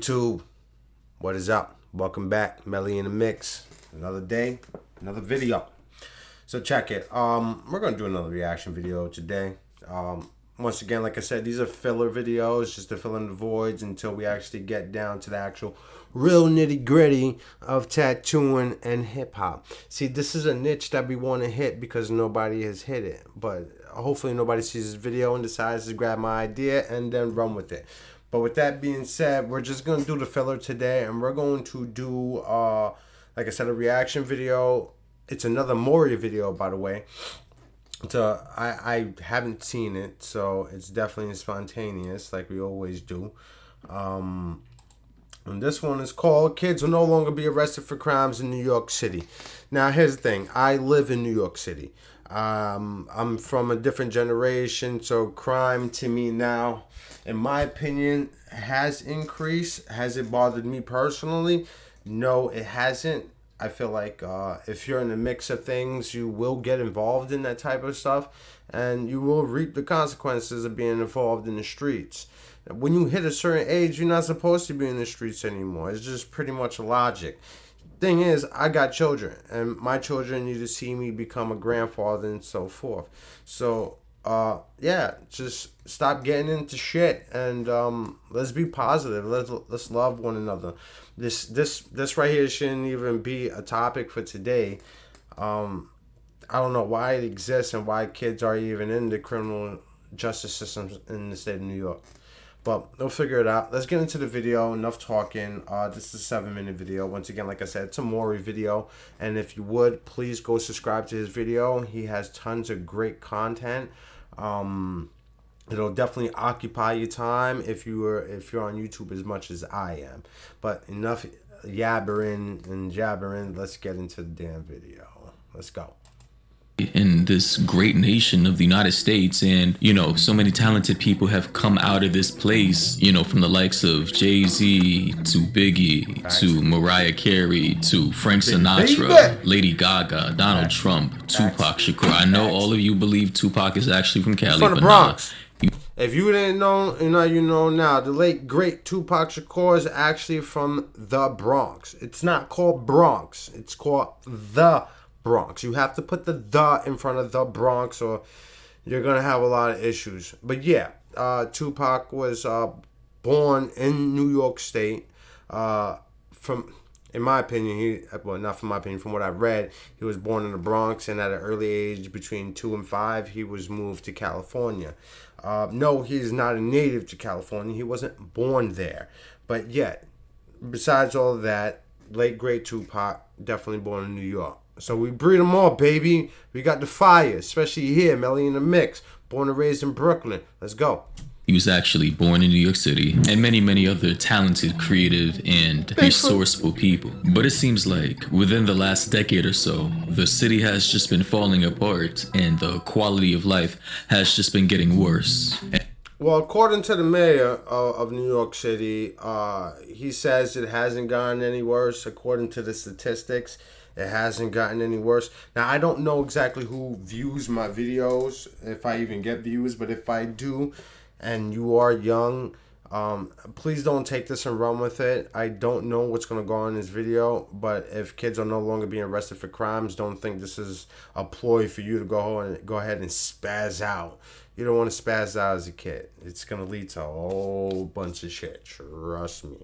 YouTube, what is up? Welcome back, MellyInDaMix. Another day, another video. So check it. We're gonna do another reaction video today. Once again, like I said, these are filler videos just to fill in the voids until we actually get down to the actual real nitty gritty of tattooing and hip hop. See, this is a niche that we want to hit because nobody has hit it. But hopefully nobody sees this video and decides to grab my idea and then run with it. But with that being said, we're just going to do the filler today, and we're going to do, like I said, a reaction video. It's another Maury video, by the way. So I haven't seen it, so it's definitely spontaneous, like we always do. And this one is called "Kids Will No Longer Be Arrested for Crimes in New York City." Now, here's the thing. I live in New York City. I'm from a different generation, so crime to me now, in my opinion, has increased. Has it bothered me personally? No, it hasn't. I feel like if you're in the mix of things, you will get involved in that type of stuff, and you will reap the consequences of being involved in the streets. When you hit a certain age, you're not supposed to be in the streets anymore. It's just pretty much logic. Thing is, I got children, and my children need to see me become a grandfather and so forth. So yeah, just stop getting into shit and let's be positive. Let's love one another. This right here shouldn't even be a topic for today. I don't know why it exists and why kids are even in the criminal justice system in the state of New York. But we'll figure it out. Let's get into the video. Enough talking. This is a 7-minute video. Once again, like I said, it's a Maury video. And if you would, please go subscribe to his video. He has tons of great content. It'll definitely occupy your time if you're on YouTube as much as I am. But enough yabbering and jabbering. Let's get into the damn video. Let's go. In this great nation of the United States, and so many talented people have come out of this place, from the likes of Jay-Z to Biggie to Mariah Carey to Frank Sinatra, Lady Gaga, Donald Trump, Tupac Shakur. I know all of you believe Tupac is actually from Cali, from the Bronx. If you didn't know, you know now. The late great Tupac Shakur is actually from the Bronx. It's not called Bronx. It's called the Bronx. You have to put the in front of the Bronx, or you're gonna have a lot of issues. But yeah, Tupac was born in New York State. In my opinion, not from my opinion, from what I read, he was born in the Bronx, and at an early age, between 2 and 5, he was moved to California. No, he's not a native to California. He wasn't born there. But yet, besides all of that, late great Tupac, definitely born in New York. So we breed them all, baby. We got the fire, especially here, MellyInDaMix. Born and raised in Brooklyn. Let's go. He was actually born in New York City, and many other talented, creative, and resourceful people. But it seems like within the last decade or so, the city has just been falling apart, and the quality of life has just been getting worse. Well, according to the mayor of New York City, he says it hasn't gotten any worse. According to the statistics, it hasn't gotten any worse. Now, I don't know exactly who views my videos, if I even get views, but if I do, and you are young, please don't take this and run with it. I don't know what's going to go on in this video, but if kids are no longer being arrested for crimes, don't think this is a ploy for you to go ahead and spaz out. You don't want to spaz out as a kid. It's going to lead to a whole bunch of shit. Trust me.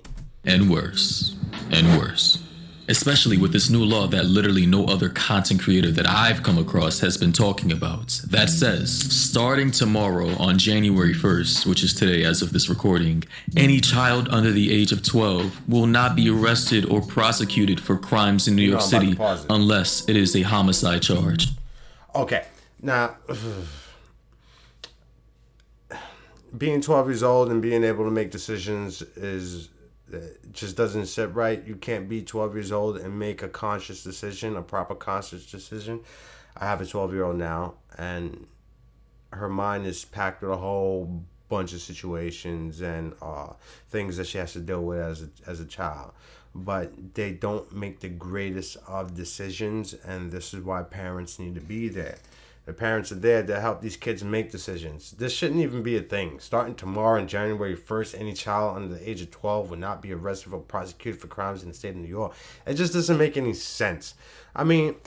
And worse. And worse. Especially with this new law that literally no other content creator that I've come across has been talking about. That says, starting tomorrow on January 1st, which is today as of this recording, any child under the age of 12 will not be arrested or prosecuted for crimes in New York City unless it is a homicide charge. Okay, now, being 12 years old and being able to make decisions just doesn't sit right. You can't be 12 years old and make a conscious decision, a proper conscious decision. I have a 12-year-old now, and her mind is packed with a whole bunch of situations and things that she has to deal with as a child. But they don't make the greatest of decisions, and this is why parents need to be there. The parents are there to help these kids make decisions. This shouldn't even be a thing. Starting tomorrow on January 1st, any child under the age of 12 will not be arrested or prosecuted for crimes in the state of New York. It just doesn't make any sense. I mean,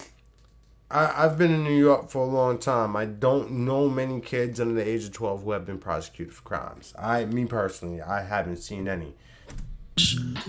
I've been in New York for a long time. I don't know many kids under the age of 12 who have been prosecuted for crimes. Me personally, I haven't seen any.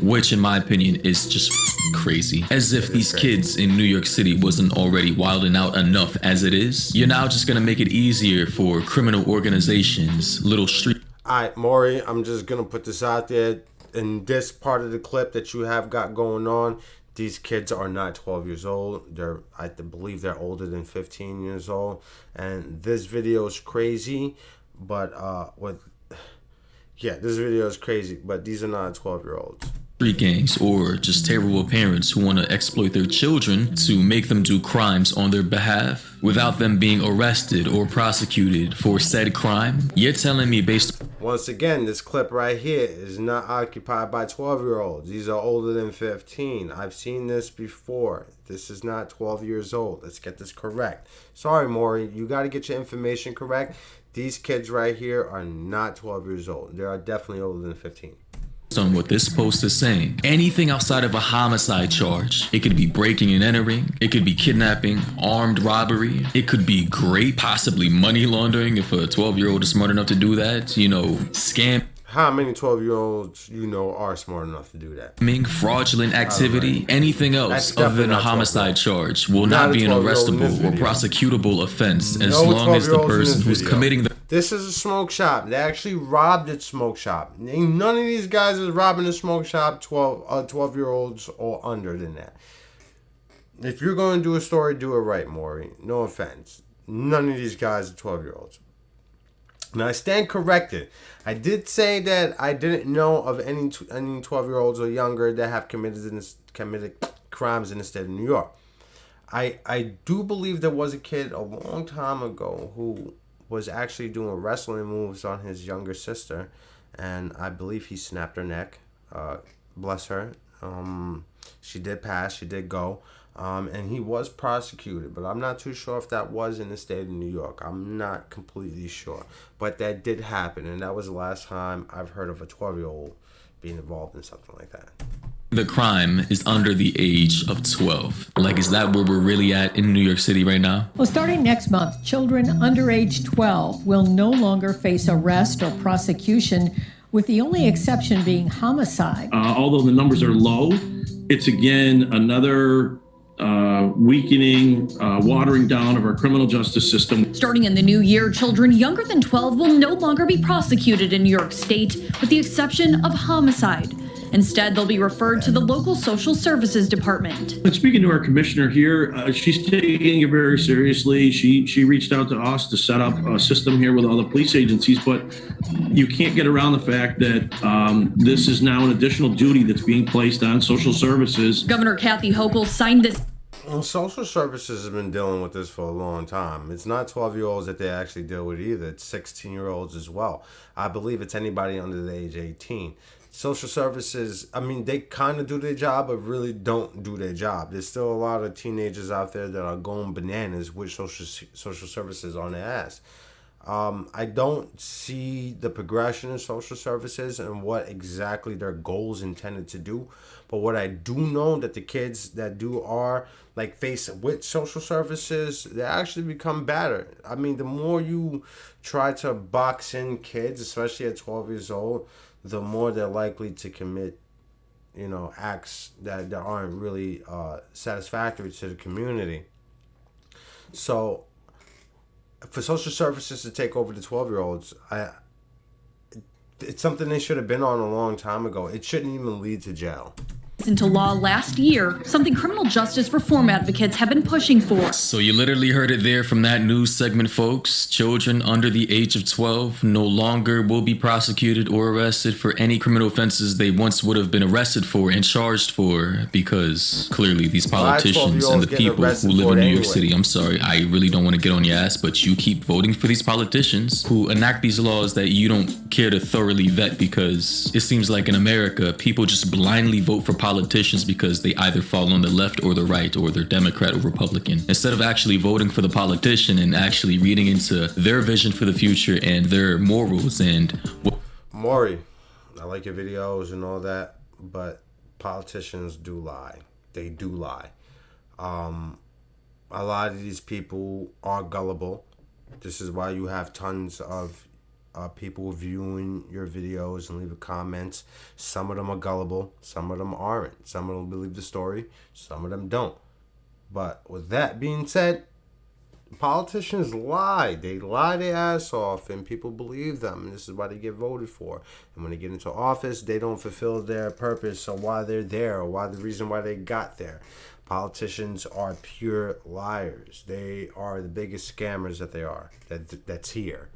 Which, in my opinion, is just crazy. As if these kids in New York City wasn't already wilding out enough as it is. You're now just gonna make it easier for criminal organizations, little street. Alright, Maury, I'm just gonna put this out there. In this part of the clip that you have got going on, these kids are not 12 years old. I believe they're older than 15 years old. And this video is crazy, but this video is crazy, but these are not 12-year-olds. Street gangs or just terrible parents who want to exploit their children to make them do crimes on their behalf without them being arrested or prosecuted for said crime. You're telling me based... Once again, this clip right here is not occupied by 12-year-olds. These are older than 15. I've seen this before. This is not 12 years old. Let's get this correct. Sorry, Maury. You got to get your information correct. These kids right here are not 12 years old. They are definitely older than 15. On what this post is saying, anything outside of a homicide charge, it could be breaking and entering, it could be kidnapping, armed robbery, it could be great, possibly money laundering if a 12-year-old is smart enough to do that, you know, scam. How many 12-year-olds you know are smart enough to do that? Fraudulent activity, anything else other than a homicide charge will not be an arrestable or prosecutable offense as long as the person who's committing the... This is a smoke shop. They actually robbed a smoke shop. None of these guys is robbing a smoke shop 12-year-olds or under than that. If you're going to do a story, do it right, Maury. No offense. None of these guys are 12-year-olds. Now, I stand corrected. I did say that I didn't know of any 12-year-olds or younger that have committed crimes in the state of New York. I do believe there was a kid a long time ago who was actually doing wrestling moves on his younger sister, and I believe he snapped her neck. Bless her. She did pass. She did go. And he was prosecuted, but I'm not too sure if that was in the state of New York. I'm not completely sure. But that did happen, and that was the last time I've heard of a 12-year-old being involved in something like that. The crime is under the age of 12. Like, is that where we're really at in New York City right now? Well, starting next month, children under age 12 will no longer face arrest or prosecution, with the only exception being homicide. Although the numbers are low, it's again another weakening, watering down of our criminal justice system. Starting in the new year, children younger than 12 will no longer be prosecuted in New York State, with the exception of homicide. Instead, they'll be referred to the local social services department. And speaking to our commissioner here, she's taking it very seriously. She reached out to us to set up a system here with all the police agencies, but you can't get around the fact that this is now an additional duty that's being placed on social services. Governor Kathy Hochul signed this. Well, social services has been dealing with this for a long time. It's not 12-year-olds that they actually deal with either. It's 16-year-olds as well. I believe it's anybody under the age of 18. Social services, I mean, they kind of do their job, but really don't do their job. There's still a lot of teenagers out there that are going bananas with social services on their ass. I don't see the progression in social services and what exactly their goals intended to do. But what I do know that the kids that are like faced with social services, they actually become better. I mean, the more you try to box in kids, especially at 12 years old, the more they're likely to commit, acts that aren't really satisfactory to the community. So for social services to take over the 12-year-olds, it's something they should have been on a long time ago. It shouldn't even lead to jail. Into law last year, something criminal justice reform advocates have been pushing for. So you literally heard it there from that news segment, folks. Children under the age of 12 no longer will be prosecuted or arrested for any criminal offenses they once would have been arrested for and charged for, because clearly these politicians and the people who live in New York City, I'm sorry, I really don't want to get on your ass, but you keep voting for these politicians who enact these laws that you don't care to thoroughly vet, because it seems like in America, people just blindly vote for politicians politicians because they either fall on the left or the right, or they're Democrat or Republican, instead of actually voting for the politician and actually reading into their vision for the future and their morals and Maury, I like your videos and all that, but politicians do lie. They do lie. A lot of these people are gullible. This is why you have tons of people viewing your videos and leaving comments. Some of them are gullible. Some of them aren't. Some of them believe the story. Some of them don't. But with that being said, politicians lie. They lie their ass off, and people believe them. And this is why they get voted for. And when they get into office, they don't fulfill their purpose or why they're there or why the reason why they got there. Politicians are pure liars. They are the biggest scammers that they are. That's here.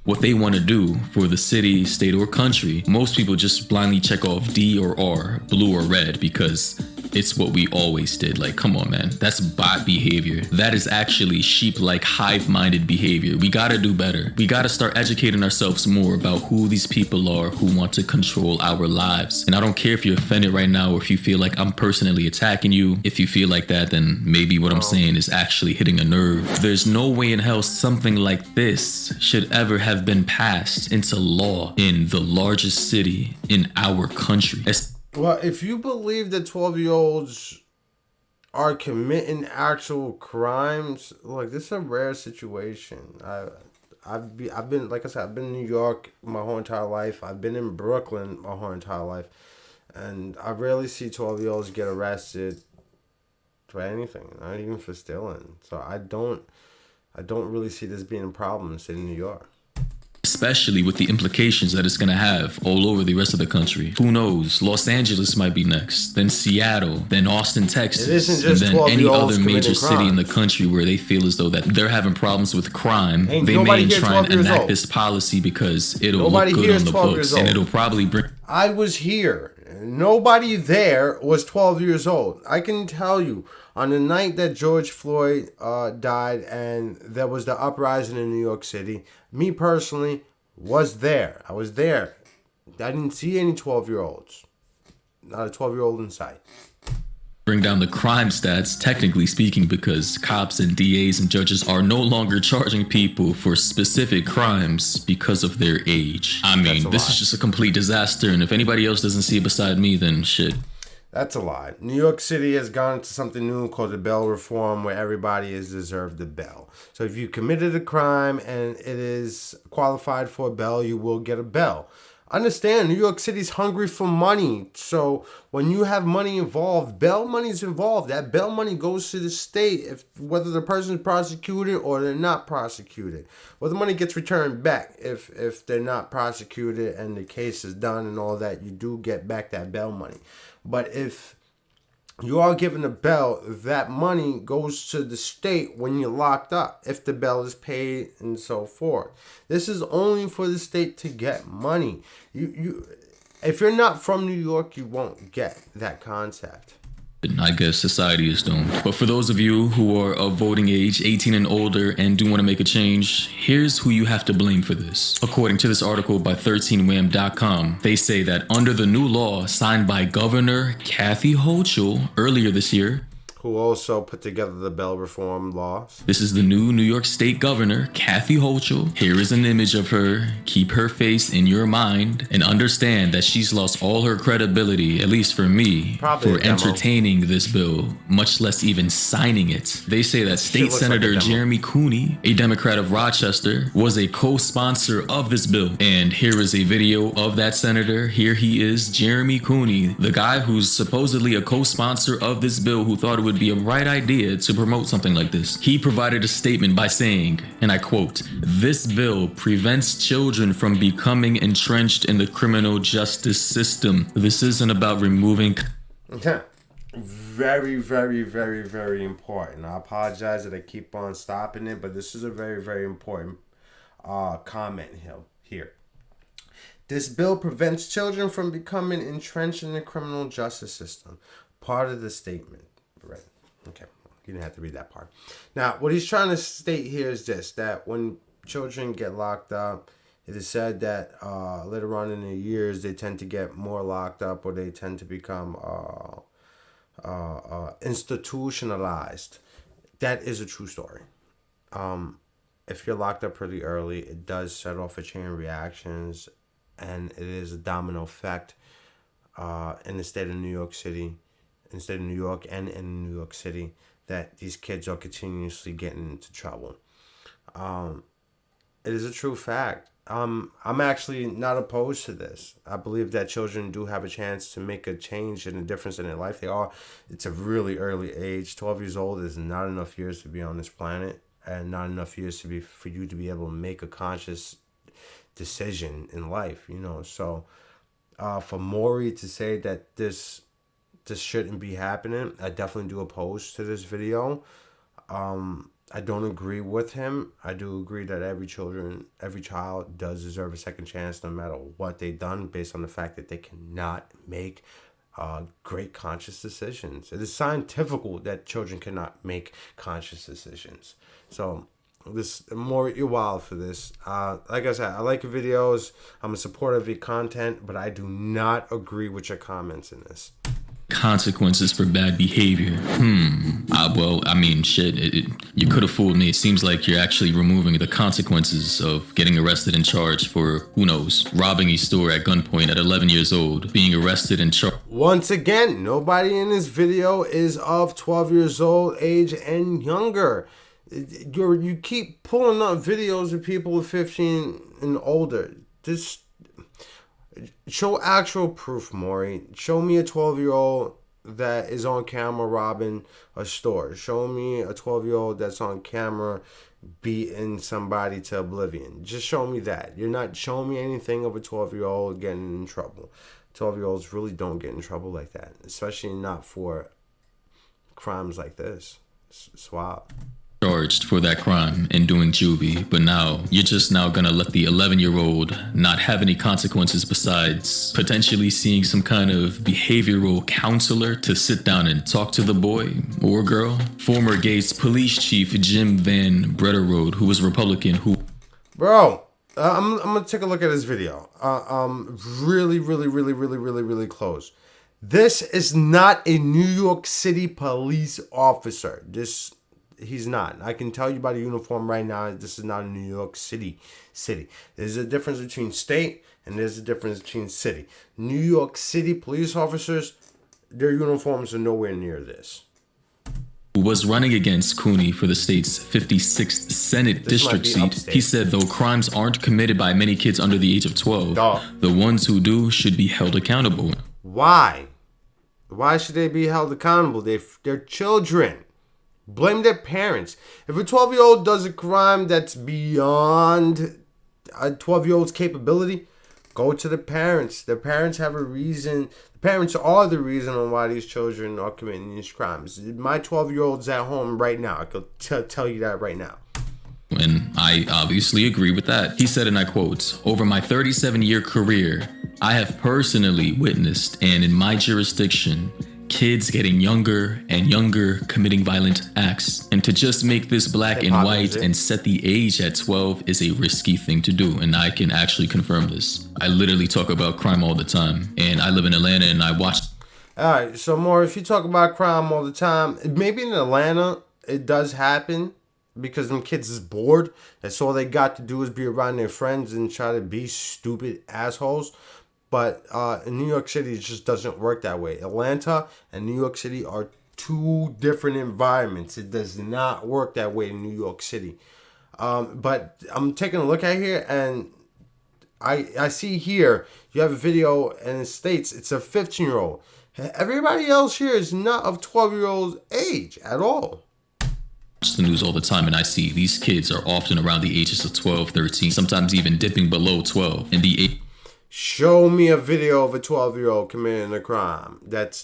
what they want to do for the city, state, or country. Most people just blindly check off D or R, blue or red, because it's what we always did. Like, come on, man. That's bot behavior. That is actually sheep-like, hive-minded behavior. We gotta do better. We gotta start educating ourselves more about who these people are who want to control our lives. And I don't care if you're offended right now or if you feel like I'm personally attacking you. If you feel like that, then maybe what I'm saying is actually hitting a nerve. There's no way in hell something like this should ever have been passed into law in the largest city in our country. Well, if you believe that 12-year-olds are committing actual crimes, like, this is a rare situation. I've been, like I said, I've been in New York my whole entire life. I've been in Brooklyn my whole entire life, and I rarely see 12-year-olds get arrested for anything, not even for stealing. So I don't really see this being a problem in the city of New York. Especially with the implications that it's going to have all over the rest of the country. Who knows? Los Angeles might be next, then Seattle, then Austin, Texas, and then any other major city in the country where they feel as though that they're having problems with crime. They may try and enact this policy because it'll look good on the books, and it'll probably bring... I was here. Nobody there was 12 years old. I can tell you, on the night that George Floyd died and there was the uprising in New York City, me personally was there. I was there. I didn't see any 12-year-olds. Not a 12-year-old in sight. Bring down the crime stats, technically speaking, because cops and DAs and judges are no longer charging people for specific crimes because of their age. I mean, this is just a complete disaster, and if anybody else doesn't see it beside me, then shit. That's a lie. New York City has gone into something new called the bail reform, where everybody is deserved the bail. So if you committed a crime and it is qualified for a bail, you will get a bail. Understand, New York City's hungry for money. So when you have money involved, bail money is involved. That bail money goes to the state, whether the person is prosecuted or they're not prosecuted. Well, the money gets returned back if they're not prosecuted and the case is done and all that. You do get back that bail money. But if you are given a bail, that money goes to the state when you're locked up, if the bail is paid and so forth. This is only for the state to get money. If you're not from New York, you won't get that concept. I guess society is doomed. But for those of you who are of voting age, 18 and older, and do want to make a change, here's who you have to blame for this. According to this article by 13wham.com, they say that under the new law signed by Governor Kathy Hochul earlier this year, who also put together the bail reform laws. This is the new New York State Governor, Kathy Hochul. Here is an image of her. Keep her face in your mind and understand that she's lost all her credibility, at least for me, for entertaining this bill, much less even signing it. They say that State Senator Jeremy Cooney, a Democrat of Rochester, was a co-sponsor of this bill. And here is a video of that senator. Here he is, Jeremy Cooney, the guy who's supposedly a co-sponsor of this bill, who thought it would be a right idea to promote something like this. He provided a statement by saying, and I quote, "This bill prevents children from becoming entrenched in the criminal justice system. This isn't about removing..." Very, very, very, very important. I apologize that I keep on stopping it, but this is a very, very important comment here. This bill prevents children from becoming entrenched in the criminal justice system. Part of the statement. Right. Okay. You didn't have to read that part. Now, what he's trying to state here is this, that when children get locked up, It is said that later on in the years they tend to get more locked up, or they tend to become institutionalized. That is a true story. If you're locked up pretty early, it does set off a chain of reactions, and it is a domino effect in the state of New York City, in the state of New York and in New York City, that these kids are continuously getting into trouble. It is a true fact. I'm actually not opposed to this. I believe that children do have a chance to make a change and a difference in their life. It's a really early age. 12 years old is not enough years to be on this planet, and not enough years for you to be able to make a conscious decision in life, So for Maury to say that this shouldn't be happening, I definitely do oppose to this video. I don't agree with him. I do agree that every child does deserve a second chance, no matter what they've done, based on the fact that they cannot make great conscious decisions. It is scientific that children cannot make conscious decisions. So you're wild for this. Like I said, I like your videos. I'm a supporter of your content, but I do not agree with your comments in this. Consequences for bad behavior. You could have fooled me. It seems like you're actually removing the consequences of getting arrested and charged for, who knows, robbing a store at gunpoint at 11 years old, being arrested and charged. Once again, nobody in this video is of 12 years old age and younger. You keep pulling up videos of people of 15 and older. Just show actual proof, Maury. Show me a 12-year-old that is on camera robbing a store. Show me a 12-year-old that's on camera beating somebody to oblivion. Just show me that. You're not showing me anything of a 12-year-old getting in trouble. 12-year-olds really don't get in trouble like that, especially not for crimes like this. It's wild. Charged for that crime and doing juvie, but now you're just now gonna let the 11-year-old not have any consequences besides potentially seeing some kind of behavioral counselor to sit down and talk to the boy or girl. Former Gates Police Chief Jim Van Bretterode, who was Republican, Bro, I'm gonna take a look at this video. Really close. This is not a New York City police officer. He's not. I can tell you by the uniform right now, this is not a New York City. There's a difference between state and there's a difference between city. New York City police officers, their uniforms are nowhere near this. who was running against Cooney for the state's 56th Senate district seat. He said though crimes aren't committed by many kids under the age of 12, the ones who do should be held accountable. Why? Why should they be held accountable? They're children. Blame their parents. If a 12-year-old does a crime that's beyond a 12-year-old's capability, go to the parents. The parents have a reason. The parents are the reason on why these children are committing these crimes. My 12-year-old's at home right now. I could tell you that right now. And I obviously agree with that. He said, and I quote, "Over my 37-year career, I have personally witnessed, and in my jurisdiction, kids getting younger and younger committing violent acts. And to just make this black and white and set the age at 12 is a risky thing to do." And I can actually confirm this. I literally talk about crime all the time. And I live in Atlanta and I watch. All right, so more, if you talk about crime all the time, maybe in Atlanta it does happen because them kids is bored. That's all they got to do is be around their friends and try to be stupid assholes. But in New York City, it just doesn't work that way. Atlanta and New York City are two different environments. It does not work that way in New York City. But I'm taking a look at here, and I see here, you have a video, and it states it's a 15-year-old. Everybody else here is not of 12-year-old's age at all. The news all the time, and I see these kids are often around the ages of 12, 13, sometimes even dipping below 12. And show me a video of a 12-year-old committing a crime. That's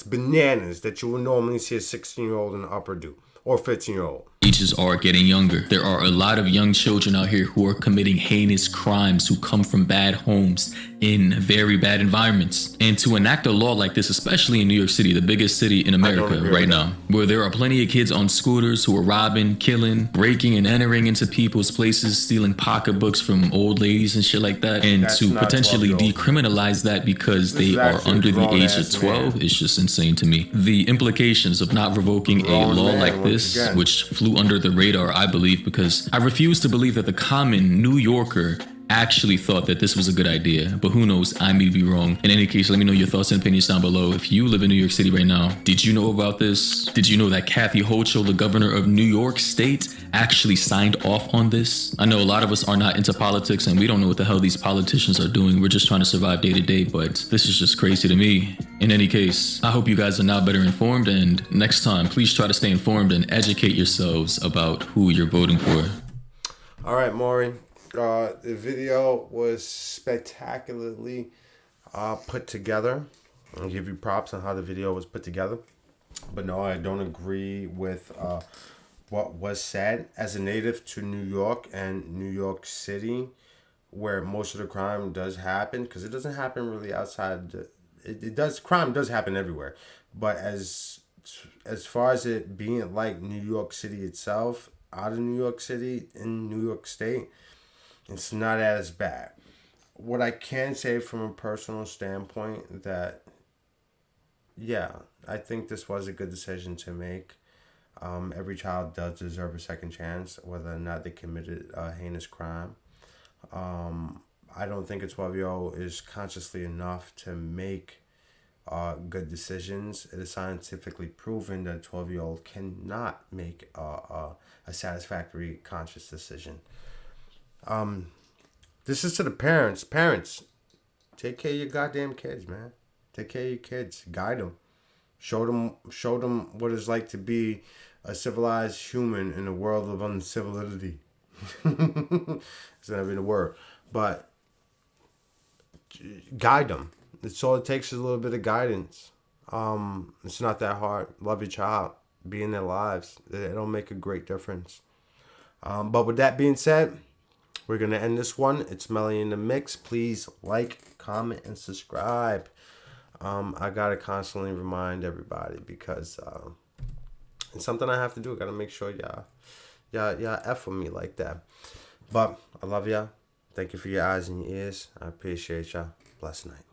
bananas that you would normally see a 16-year-old and upper do, or 15-year-old. ages are getting younger. There are a lot of young children out here who are committing heinous crimes, who come from bad homes in very bad environments. And to enact a law like this, especially in New York City, the biggest city in America right now, where there are plenty of kids on scooters who are robbing, killing, breaking and entering into people's places, stealing pocketbooks from old ladies and shit like that, and to potentially decriminalize that because they are under the age of 12 is just insane to me. The implications of not revoking a law like this, which flew under the radar, I believe, because I refuse to believe that the common New Yorker actually thought that this was a good idea, but who knows, I may be wrong. In any case, let me know your thoughts and opinions down below. If you live in New York City right now, did you know about this? Did you know that Kathy Hochul, the governor of New York State, actually signed off on this? I know a lot of us are not into politics and we don't know what the hell these politicians are doing. We're just trying to survive day to day, but this is just crazy to me. In any case, I hope you guys are now better informed, and next time, please try to stay informed and educate yourselves about who you're voting for. All right, Maury. The video was spectacularly put together. I'll give you props on how the video was put together. But no, I don't agree with what was said. As a native to New York and New York City, where most of the crime does happen, because it doesn't happen really outside. Crime does happen everywhere. But as far as it being like New York City itself, out of New York City, in New York State, it's not as bad. What I can say from a personal standpoint that, yeah, I think this was a good decision to make. Every child does deserve a second chance, whether or not they committed a heinous crime. I don't think a 12-year-old is consciously enough to make good decisions. It is scientifically proven that a 12-year-old cannot make a satisfactory conscious decision. This is to the parents. Parents, take care of your goddamn kids, man. Take care of your kids. Guide them. Show them what it's like to be a civilized human in a world of uncivility. It's not even a word. But guide them. It's all it takes is a little bit of guidance. It's not that hard. Love your child. Be in their lives. It'll make a great difference. But with that being said, we're going to end this one. It's MellyInDaMix. Please like, comment, and subscribe. I got to constantly remind everybody because it's something I have to do. I got to make sure y'all F with me like that. But I love y'all. Thank you for your eyes and your ears. I appreciate y'all. Blessed night.